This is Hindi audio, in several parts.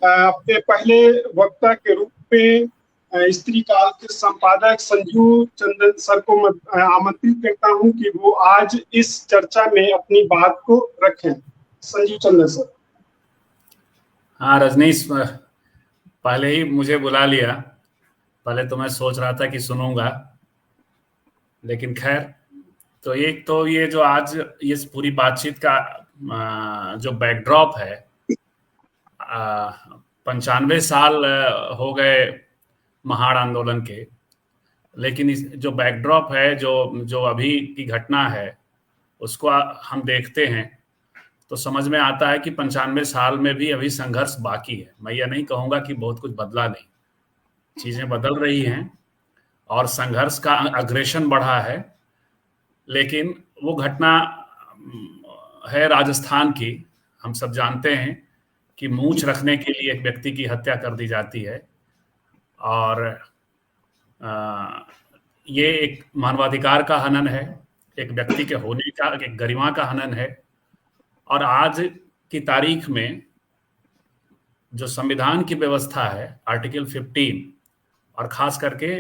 अपने पहले वक्ता के रूप में स्त्री काल के संपादक संजू चंदन सर को आमंत्रित करता हूं कि वो आज इस चर्चा में अपनी बात को रखें। संजू चंदन सर। हाँ रजनीश, पहले ही मुझे बुला लिया। पहले तो मैं सोच रहा था कि सुनूंगा, लेकिन खैर। तो ये जो आज ये पूरी बातचीत का जो बैकड्रॉप है, 95 साल हो गए महाड़ आंदोलन के, लेकिन जो बैकड्रॉप है, जो अभी की घटना है, उसको हम देखते हैं तो समझ में आता है कि 95 साल में भी अभी संघर्ष बाकी है। मैं ये नहीं कहूंगा कि बहुत कुछ बदला नहीं, चीजें बदल रही हैं और संघर्ष का अग्रेशन बढ़ा है। लेकिन वो घटना है राजस्थान की। हम सब जानते हैं कि मूंछ रखने के लिए एक व्यक्ति की हत्या कर दी जाती है, और ये एक मानवाधिकार का हनन है, एक व्यक्ति के होने का, एक गरिमा का हनन है। और आज की तारीख में जो संविधान की व्यवस्था है, आर्टिकल 15, और खास करके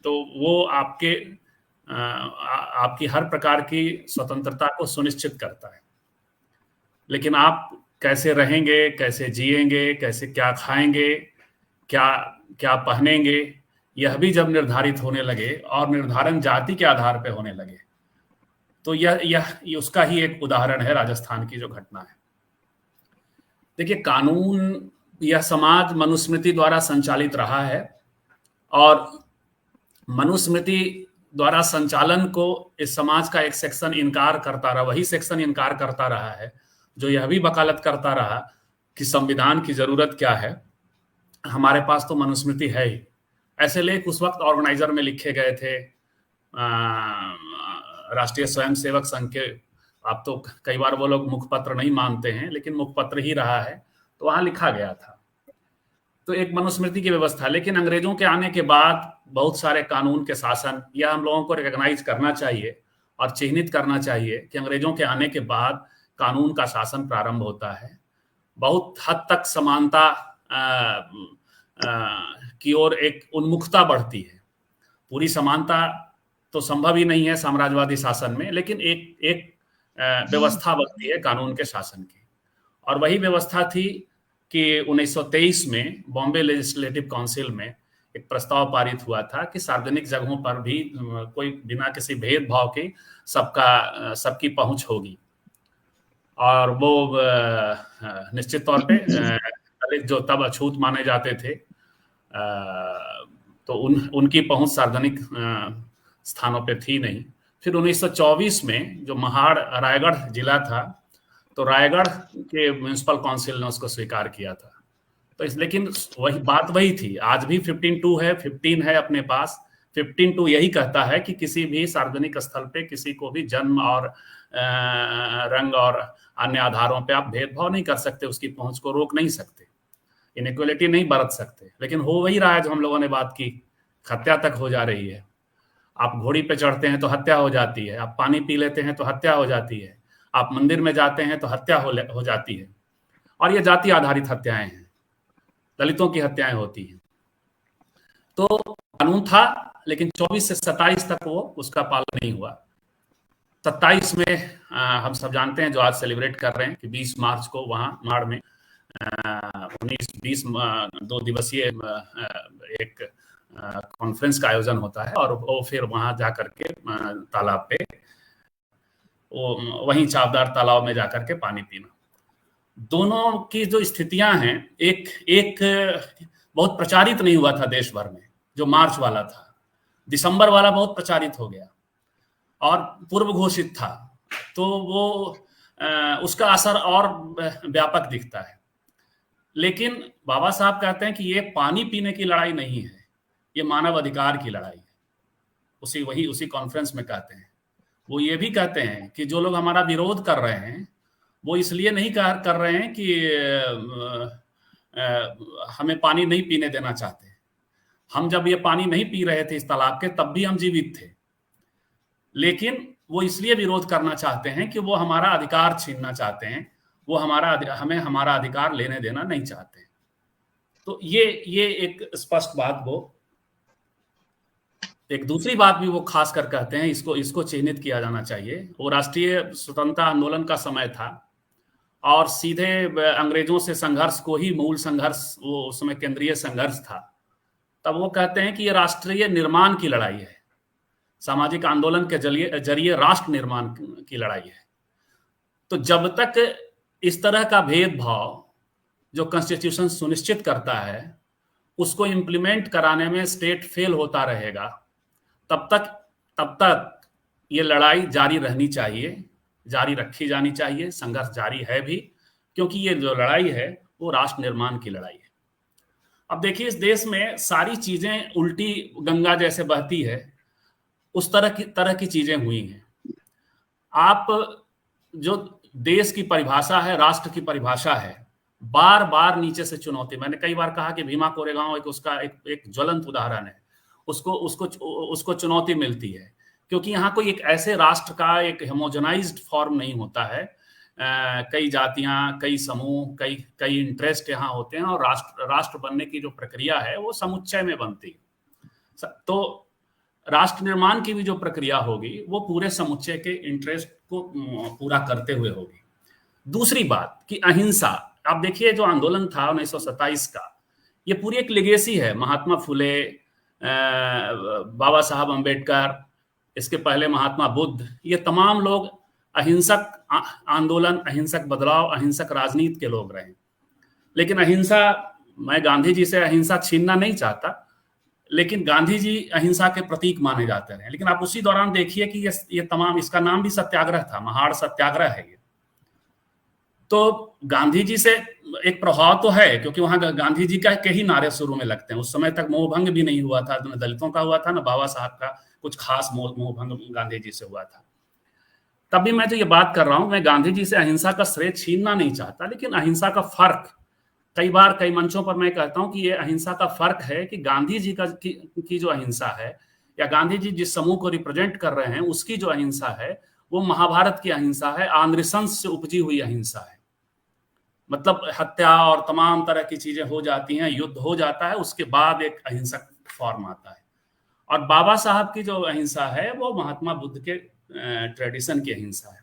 तो वो आपकी हर प्रकार की स्वतंत्रता को सुनिश्चित करता है। लेकिन आप कैसे रहेंगे, कैसे जिएंगे, कैसे क्या खाएंगे, क्या क्या पहनेंगे, यह भी जब निर्धारित होने लगे और निर्धारण जाति के आधार पर होने लगे, तो यह उसका ही एक उदाहरण है राजस्थान की जो घटना है। देखिए, कानून, यह समाज मनुस्मृति द्वारा संचालित रहा है, और मनुस्मृति द्वारा संचालन को इस समाज का एक सेक्शन इनकार करता रहा, वही सेक्शन इनकार करता रहा है जो यह भी वकालत करता रहा कि संविधान की जरूरत क्या है, हमारे पास तो मनुस्मृति है ही। ऐसे लेख उस वक्त ऑर्गेनाइजर में लिखे गए थे, राष्ट्रीय स्वयंसेवक संघ के। आप तो कई बार वो लोग मुखपत्र नहीं मानते हैं, लेकिन मुखपत्र ही रहा है, तो वहां लिखा गया था। तो एक मनुस्मृति की व्यवस्था। लेकिन अंग्रेजों के आने के बाद बहुत सारे कानून के शासन, यह हम लोगों को रिकॉग्नाइज करना चाहिए और चिन्हित करना चाहिए कि अंग्रेजों के आने के बाद कानून का शासन प्रारंभ होता है। बहुत हद तक समानता की ओर एक उन्मुखता बढ़ती है। पूरी समानता तो संभव ही नहीं है साम्राज्यवादी शासन में, लेकिन एक व्यवस्था बनती है कानून के शासन की। और वही व्यवस्था थी कि 1923 में बॉम्बे लेजिस्लेटिव काउंसिल में एक प्रस्ताव पारित हुआ था कि सार्वजनिक जगहों पर भी कोई बिना किसी भेदभाव के सबकी पहुंच होगी। और वो निश्चित तौर पे दलित जो तब अछूत माने जाते थे, तो उनकी पहुंच सार्वजनिक स्थानों पे थी नहीं। फिर 1924 में जो महाड़ रायगढ़ जिला था, तो रायगढ़ के म्युनिसिपल काउंसिल ने उसको स्वीकार किया था। तो लेकिन वही बात वही थी। आज भी 15(2) है, 15 है अपने पास। 15(2) यही कहता है कि किसी भी सार्वजनिक स्थल पे किसी को भी जन्म और रंग और अन्य आधारों पे आप भेदभाव नहीं कर सकते, उसकी पहुंच को रोक नहीं सकते, इनइक्वालिटी नहीं बरत सकते। लेकिन हो वही रहा है जो हम लोगों ने बात की, हत्या तक हो जा रही है। आप घोड़ी पे चढ़ते हैं तो हत्या हो जाती है, आप पानी पी लेते हैं तो हत्या हो जाती है, आप मंदिर में जाते हैं तो हत्या हो जाती है। और ये जाति आधारित हत्याएं हैं, दलितों की हत्याएं होती हैं। तो कानून था, लेकिन 24 से 27 तक वो उसका पालन नहीं हुआ। 27 में हम सब जानते हैं, जो आज सेलिब्रेट कर रहे हैं कि 20 मार्च को वहां माड़ में 19-20 2 दिवसीय एक कॉन्फ्रेंस का आयोजन होता है, और वो फिर वहां जाकर के तालाब पे, वहीं चावदार तालाब में जाकर के पानी पीना। दोनों की जो स्थितियां हैं, एक बहुत प्रचारित नहीं हुआ था देश भर में, जो मार्च वाला था। दिसंबर वाला बहुत प्रचारित हो गया और पूर्व घोषित था, तो वो उसका असर और व्यापक दिखता है। लेकिन बाबा साहब कहते हैं कि ये पानी पीने की लड़ाई नहीं है, ये मानव अधिकार की लड़ाई है। उसी कॉन्फ्रेंस में कहते हैं। वो ये भी कहते हैं कि जो लोग हमारा विरोध कर रहे हैं, वो इसलिए नहीं कर रहे हैं कि हमें पानी नहीं पीने देना चाहते। हम जब ये पानी नहीं पी रहे थे इस तालाब के, तब भी हम जीवित थे। लेकिन वो इसलिए विरोध करना चाहते हैं कि वो हमारा अधिकार छीनना चाहते हैं, वो हमें हमारा अधिकार लेने देना नहीं चाहते। तो ये एक स्पष्ट बात वो। एक दूसरी बात भी वो खास कर कहते हैं, इसको चिन्हित किया जाना चाहिए। वो राष्ट्रीय स्वतंत्रता आंदोलन का समय था और सीधे अंग्रेजों से संघर्ष को ही मूल संघर्ष, वो उस समय केंद्रीय संघर्ष था। तब वो कहते हैं कि ये राष्ट्रीय निर्माण की लड़ाई है, सामाजिक आंदोलन के जरिए राष्ट्र निर्माण की लड़ाई है। तो जब तक इस तरह का भेदभाव जो कॉन्स्टिट्यूशन सुनिश्चित करता है उसको इंप्लीमेंट कराने में स्टेट फेल होता रहेगा, तब तक ये लड़ाई जारी रहनी चाहिए, जारी रखी जानी चाहिए। संघर्ष जारी है भी, क्योंकि ये जो लड़ाई है वो राष्ट्र निर्माण की लड़ाई है। अब देखिए, इस देश में सारी चीजें उल्टी गंगा जैसे बहती है, उस तरह की चीजें हुई हैं। आप जो देश की परिभाषा है, राष्ट्र की परिभाषा है, बार बार नीचे से चुनौती। मैंने कई बार कहा कि भीमा कोरेगांव उसका एक ज्वलंत उदाहरण है। उसको चुनौती मिलती है, क्योंकि यहाँ कोई एक ऐसे राष्ट्र का एक होमोजेनाइज्ड फॉर्म नहीं होता है। कई जातियां, कई समूह, कई इंटरेस्ट यहाँ होते हैं, और राष्ट्र बनने की जो प्रक्रिया है वो समुच्चय में बनती है। तो राष्ट्र निर्माण की भी जो प्रक्रिया होगी वो पूरे समुच्चय के इंटरेस्ट को पूरा करते हुए होगी। दूसरी बात कि अहिंसा, आप देखिए जो आंदोलन था 1927 का, ये पूरी एक लेगेसी है। महात्मा फुले, बाबा साहब अम्बेडकर, इसके पहले महात्मा बुद्ध, ये तमाम लोग अहिंसक आंदोलन, अहिंसक बदलाव, अहिंसक राजनीति के लोग रहे। लेकिन अहिंसा, मैं गांधी जी से अहिंसा छीनना नहीं चाहता, लेकिन गांधी जी अहिंसा के प्रतीक माने जाते रहे। लेकिन आप उसी दौरान देखिए कि ये तमाम, इसका नाम भी सत्याग्रह था, महाड़ सत्याग्रह है ये। तो गांधी जी से एक प्रभाव तो है, क्योंकि वहां गांधी जी के ही नारे शुरू में लगते हैं। उस समय तक मोहभंग भी नहीं हुआ था, न दलितों का हुआ था, न बाबा साहब का कुछ खास मोहभंग गांधी जी से हुआ था। तब भी मैं जो ये बात कर रहा हूं, मैं गांधी जी से अहिंसा का श्रेय छीनना नहीं चाहता, लेकिन अहिंसा का फर्क, कई बार कई मंचों पर मैं कहता हूं कि ये अहिंसा का फर्क है कि गांधी जी की जो अहिंसा है, या गांधी जी जिस समूह को रिप्रेजेंट कर रहे हैं उसकी जो अहिंसा है, वो महाभारत की अहिंसा है, आंध्रशंस से उपजी हुई अहिंसा है। मतलब हत्या और तमाम तरह की चीजें हो जाती हैं, युद्ध हो जाता है, उसके बाद एक अहिंसक फॉर्म आता है। और बाबा साहब की जो अहिंसा है वो महात्मा बुद्ध के ट्रेडिशन की अहिंसा है,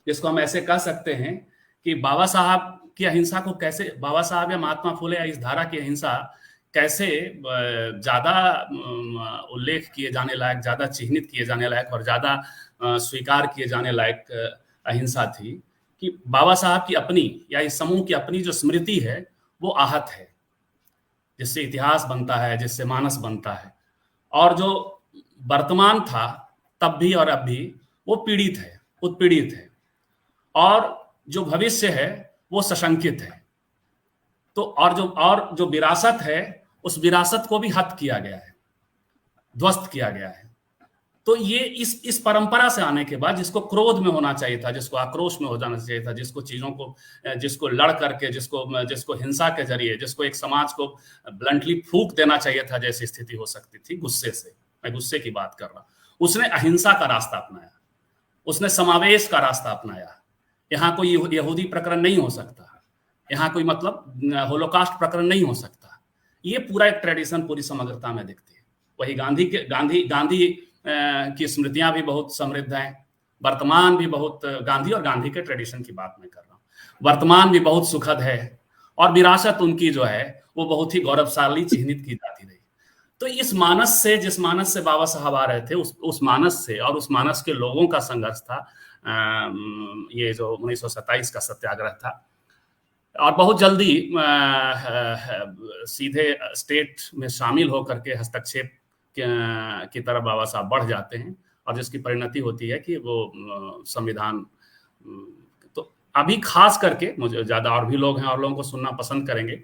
जिसको हम ऐसे कह सकते हैं कि बाबा साहब की अहिंसा को कैसे, बाबा साहब या महात्मा फुले या इस धारा की अहिंसा कैसे ज्यादा उल्लेख किए जाने लायक, ज्यादा चिन्हित किए जाने लायक और ज्यादा स्वीकार किए जाने लायक अहिंसा थी, कि बाबा साहब की अपनी या इस समूह की अपनी जो स्मृति है वो आहत है, जिससे इतिहास बनता है, जिससे मानस बनता है। और जो वर्तमान था तब भी और अब भी, वो पीड़ित है, उत्पीड़ित है, और जो भविष्य है वो सशंकित है। तो और जो विरासत है, उस विरासत को भी हत किया गया है, ध्वस्त किया गया है। तो ये इस परंपरा से आने के बाद, जिसको क्रोध में होना चाहिए था, जिसको आक्रोश में हो जाना चाहिए था, जिसको चीजों को, जिसको लड़ करके, जिसको हिंसा के जरिए, जिसको एक समाज को ब्लंटली फूंक देना चाहिए था, जैसी स्थिति हो सकती थी गुस्से से, मैं गुस्से की बात कर रहा, उसने अहिंसा का रास्ता अपनाया, उसने समावेश का रास्ता अपनाया। यहाँ कोई यहूदी प्रकरण नहीं हो सकता, यहाँ कोई मतलब होलोकास्ट प्रकरण नहीं हो सकता। ये पूरा एक ट्रेडिशन पूरी समग्रता में दिखती है। वही गांधी की स्मृतियां भी बहुत समृद्ध हैं, वर्तमान भी बहुत, गांधी और गांधी के ट्रेडिशन की बात मैं कर रहा हूँ, वर्तमान भी बहुत सुखद है, और विरासत उनकी जो है वो बहुत ही गौरवशाली चिन्हित की जाती रही। तो इस मानस से, जिस मानस से बाबा साहब आ रहे थे, उस मानस से और उस मानस के लोगों का संघर्ष था ये जो 1927 का सत्याग्रह था। और बहुत जल्दी सीधे स्टेट में शामिल होकर के हस्तक्षेप की तरफ बाबा साहब बढ़ जाते हैं, और जिसकी परिणति होती है कि वो संविधान, तो अभी खास करके मुझे ज्यादा, और भी लोग हैं और लोगों को सुनना पसंद करेंगे,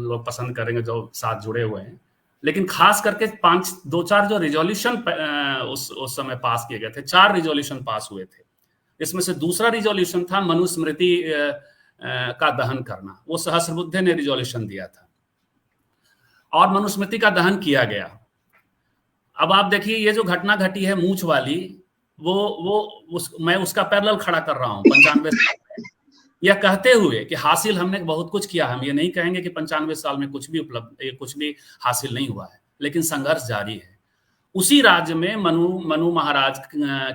लोग पसंद करेंगे जो साथ जुड़े हुए हैं, लेकिन खास करके 2-4 जो रिजोल्यूशन उस समय पास किए गए थे, 4 रिजोल्यूशन पास हुए थे। इसमें से दूसरा रिजोल्यूशन था मनुस्मृति का दहन करना, वो सहस्रबुद्धे ने रिजोल्यूशन दिया था, और मनुस्मृति का दहन किया गया। अब आप देखिए, ये जो घटना घटी है मूंछ वाली, मैं उसका पैरेलल खड़ा कर रहा हूँ 95 साल में, यह कहते हुए कि हासिल हमने बहुत कुछ किया। हम ये नहीं कहेंगे कि 95 साल में कुछ भी हासिल नहीं हुआ है, लेकिन संघर्ष जारी है। उसी राज्य में मनु महाराज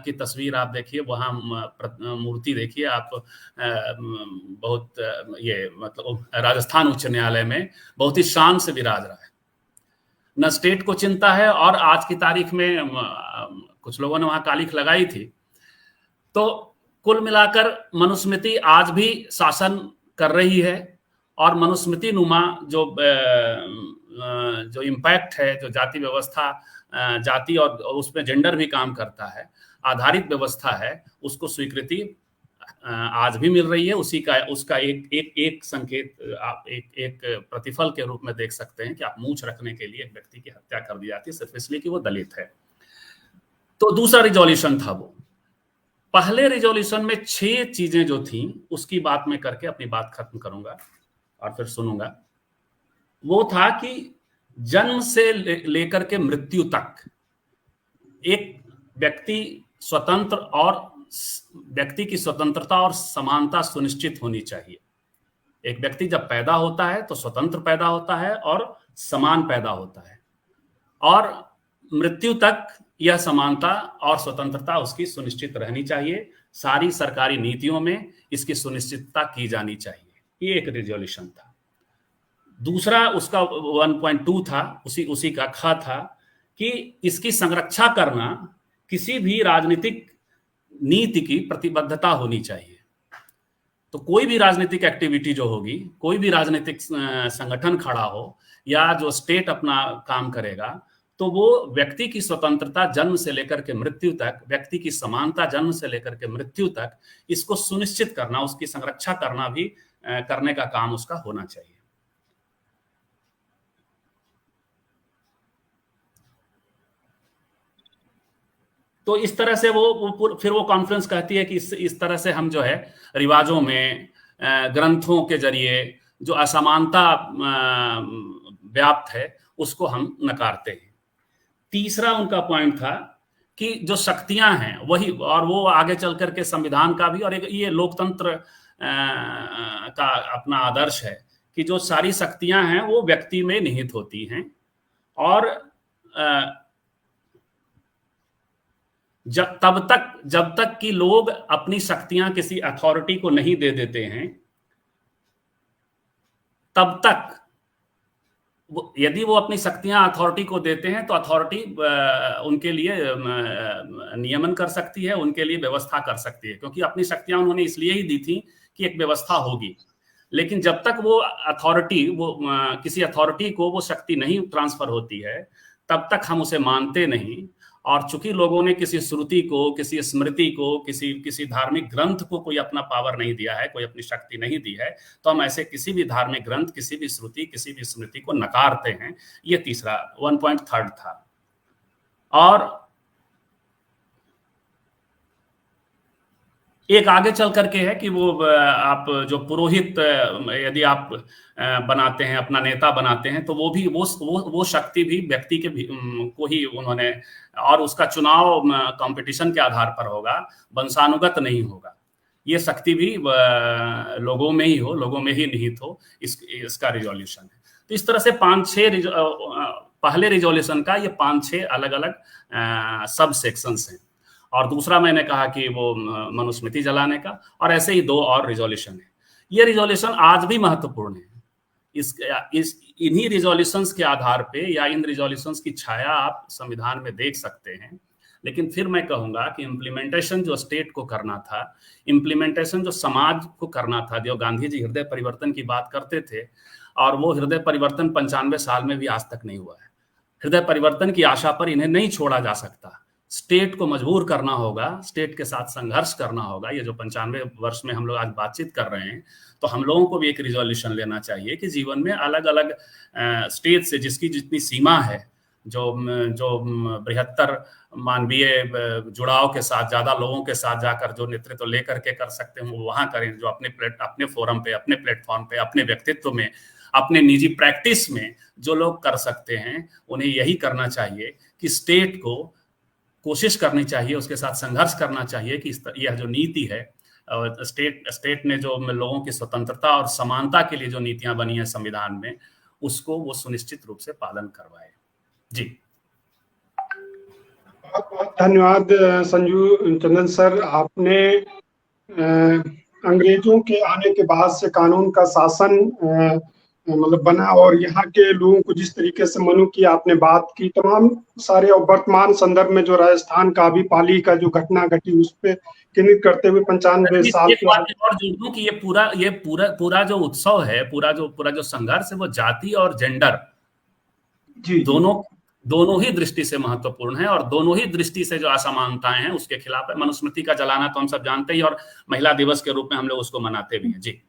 की तस्वीर आप देखिए, वहां मूर्ति देखिए आप, बहुत ये मतलब राजस्थान उच्च न्यायालय में बहुत ही शान से विराज रहा है, न स्टेट को चिंता है। और आज की तारीख में कुछ लोगों ने वहां कालिख लगाई थी। तो कुल मिलाकर मनुस्मृति आज भी शासन कर रही है, और मनुस्मृति नुमा जो इम्पैक्ट है, जो जाति व्यवस्था, जाति और उसमें जेंडर भी काम करता है, आधारित व्यवस्था है, उसको स्वीकृति आज भी मिल रही है। उसका एक संकेत आप एक प्रतिफल के रूप में देख सकते हैं कि आप मूंछ रखने के लिए एक व्यक्ति की हत्या कर दी जाती है सिर्फ इसलिए कि वो दलित है। तो दूसरा रिजोल्यूशन था वो। पहले रिजोल्यूशन में 6 चीजें जो थी उसकी बात मैं करके अपनी बात खत्म करूंगा और फिर सुनूंगा। वो था कि जन्म से लेकर के मृत्यु तक एक व्यक्ति की स्वतंत्रता और समानता सुनिश्चित होनी चाहिए। एक व्यक्ति जब पैदा होता है तो स्वतंत्र पैदा होता है और समान पैदा होता है, और मृत्यु तक यह समानता और स्वतंत्रता उसकी सुनिश्चित रहनी चाहिए। सारी सरकारी नीतियों में इसकी सुनिश्चितता की जानी चाहिए। ये एक रिजोल्यूशन था। दूसरा उसका 1.2 था, उसी का ख था कि इसकी संरक्षा करना किसी भी राजनीतिक नीति की प्रतिबद्धता होनी चाहिए। तो कोई भी राजनीतिक एक्टिविटी जो होगी, कोई भी राजनीतिक संगठन खड़ा हो या जो स्टेट अपना काम करेगा, तो वो व्यक्ति की स्वतंत्रता जन्म से लेकर के मृत्यु तक, व्यक्ति की समानता जन्म से लेकर के मृत्यु तक, इसको सुनिश्चित करना, उसकी संरक्षा करना भी करने का काम उसका होना चाहिए। तो इस तरह से फिर वो कॉन्फ्रेंस कहती है कि इस तरह से हम जो है रिवाजों में, ग्रंथों के जरिए जो असमानता व्याप्त है उसको हम नकारते हैं। तीसरा उनका पॉइंट था कि जो शक्तियां हैं वही, और वो आगे चल करके संविधान का भी और ये लोकतंत्र का अपना आदर्श है कि जो सारी शक्तियां हैं वो व्यक्ति में निहित होती हैं, और जब तक कि लोग अपनी शक्तियां किसी अथॉरिटी को नहीं दे देते हैं, तब तक यदि वो अपनी शक्तियां अथॉरिटी को देते हैं तो अथॉरिटी उनके लिए नियमन कर सकती है, उनके लिए व्यवस्था कर सकती है, क्योंकि अपनी शक्तियां उन्होंने इसलिए ही दी थी कि एक व्यवस्था होगी। लेकिन जब तक वो किसी अथॉरिटी को वो शक्ति नहीं ट्रांसफर होती है, तब तक हम उसे मानते नहीं। और चूंकि लोगों ने किसी श्रुति को, किसी स्मृति को, किसी धार्मिक ग्रंथ को कोई अपना पावर नहीं दिया है, कोई अपनी शक्ति नहीं दी है, तो हम ऐसे किसी भी धार्मिक ग्रंथ, किसी भी श्रुति, किसी भी स्मृति को नकारते हैं। ये तीसरा 1.3 था। और एक आगे चल करके है कि वो आप जो पुरोहित यदि आप बनाते हैं, अपना नेता बनाते हैं, तो वो शक्ति भी व्यक्ति के को ही उन्होंने, और उसका चुनाव कंपटीशन के आधार पर होगा, वंशानुगत नहीं होगा। ये शक्ति भी लोगों में ही हो, लोगों में ही निहित हो, इसका रिजोल्यूशन है। तो इस तरह से 5-6 पहले रिजोल्यूशन का ये 5-6 अलग अलग सब सेक्शंस हैं। और दूसरा मैंने कहा कि वो मनुस्मृति जलाने का, और ऐसे ही 2 और रिजोल्यूशन है। ये रिजोल्यूशन आज भी महत्वपूर्ण है। इन्हीं रिजोल्यूशंस के आधार पे या इन रिजोल्यूशंस की छाया आप संविधान में देख सकते हैं। लेकिन फिर मैं कहूंगा कि इम्प्लीमेंटेशन जो स्टेट को करना था, इम्प्लीमेंटेशन जो समाज को करना था, जो गांधी जी हृदय परिवर्तन की बात करते थे, और वो हृदय परिवर्तन 95 साल में भी आज तक नहीं हुआ है। हृदय परिवर्तन की आशा पर इन्हें नहीं छोड़ा जा सकता। स्टेट को मजबूर करना होगा, स्टेट के साथ संघर्ष करना होगा। ये जो 95 वर्ष में हम लोग आज बातचीत कर रहे हैं, तो हम लोगों को भी एक रिजोल्यूशन लेना चाहिए कि जीवन में अलग अलग स्टेट से जिसकी जितनी सीमा है, जो बृहत्तर मानवीय जुड़ाव के साथ, ज्यादा लोगों के साथ जाकर जो नेतृत्व लेकर के कर सकते हैं वो वहां करें। जो अपने फोरम पे, अपने प्लेटफॉर्म पे, अपने व्यक्तित्व में, अपने निजी प्रैक्टिस में जो लोग कर सकते हैं, उन्हें यही करना चाहिए कि स्टेट को कोशिश करनी चाहिए, उसके साथ संघर्ष करना चाहिए कि यह जो नीति है स्टेट ने जो लोगों की स्वतंत्रता और समानता के लिए जो नीतियां बनी है संविधान में, उसको वो सुनिश्चित रूप से पालन करवाए। जी, बहुत बहुत धन्यवाद संजू चंदन सर। आपने अंग्रेजों के आने के बाद से कानून का शासन मतलब बना, और यहाँ के लोगों को जिस तरीके से मनु की आपने बात की, तमाम सारे और वर्तमान संदर्भ में जो राजस्थान का अभी पाली का जो घटना घटी उस पर केंद्रित करते हुए 95 साल एक बात और जोड़ दूं कि ये पूरा जो उत्सव है, पूरा जो संघर्ष है, वो जाति और जेंडर दोनों ही दृष्टि से महत्वपूर्ण है, और दोनों ही दृष्टि से जो असमानताएं हैं उसके खिलाफ है। मनुस्मृति का जलाना तो हम सब जानते ही, और महिला दिवस के रूप में हम लोग उसको मनाते भी हैं। जी।